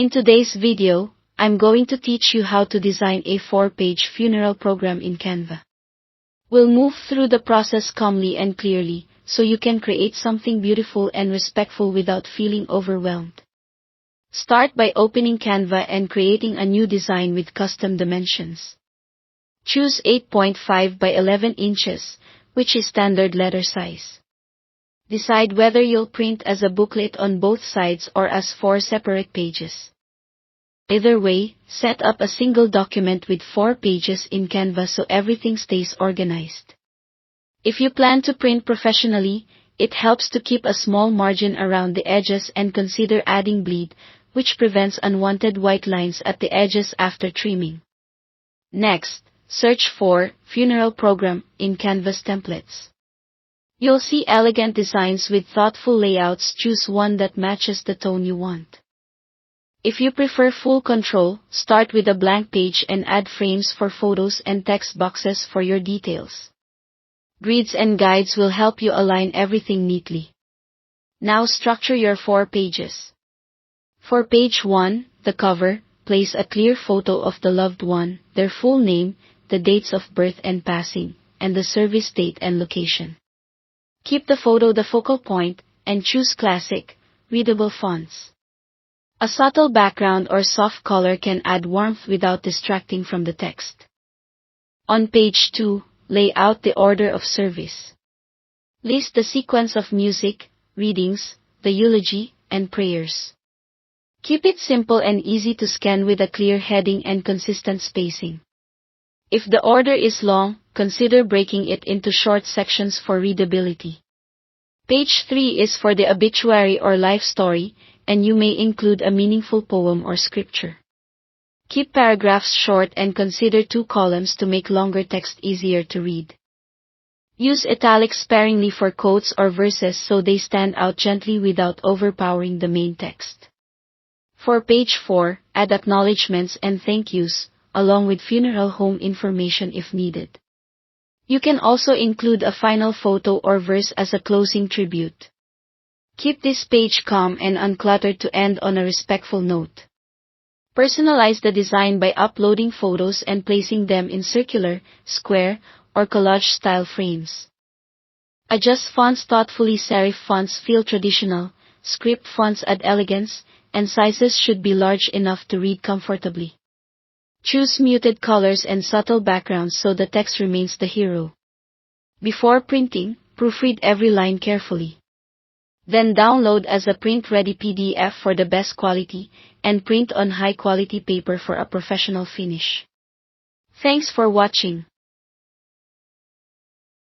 In today's video, I'm going to teach you how to design a 4-page funeral program in Canva. We'll move through the process calmly and clearly, so you can create something beautiful and respectful without feeling overwhelmed. Start by opening Canva and creating a new design with custom dimensions. Choose 8.5 by 11 inches, which is standard letter size. Decide whether you'll print as a booklet on both sides or as 4 separate pages. Either way, set up a single document with 4 pages in Canva so everything stays organized. If you plan to print professionally, it helps to keep a small margin around the edges and consider adding bleed, which prevents unwanted white lines at the edges after trimming. Next, search for Funeral Program in Canva's templates. You'll see elegant designs with thoughtful layouts. Choose one that matches the tone you want. If you prefer full control, start with a blank page and add frames for photos and text boxes for your details. Grids and guides will help you align everything neatly. Now structure your 4 pages. For page 1, the cover, place a clear photo of the loved one, their full name, the dates of birth and passing, and the service date and location. Keep the photo the focal point, and choose classic, readable fonts. A subtle background or soft color can add warmth without distracting from the text. On page 2, lay out the order of service. List the sequence of music, readings, the eulogy, and prayers. Keep it simple and easy to scan with a clear heading and consistent spacing. If the order is long, consider breaking it into short sections for readability. Page 3 is for the obituary or life story, and you may include a meaningful poem or scripture. Keep paragraphs short and consider 2 columns to make longer text easier to read. Use italics sparingly for quotes or verses so they stand out gently without overpowering the main text. For page 4, add acknowledgements and thank yous, along with funeral home information if needed. You can also include a final photo or verse as a closing tribute. Keep this page calm and uncluttered to end on a respectful note. Personalize the design by uploading photos and placing them in circular, square, or collage-style frames. Adjust fonts thoughtfully. Serif fonts feel traditional, script fonts add elegance, and sizes should be large enough to read comfortably. Choose muted colors and subtle backgrounds so the text remains the hero. Before printing, proofread every line carefully. Then download as a print-ready PDF for the best quality, and print on high-quality paper for a professional finish. Thanks for watching.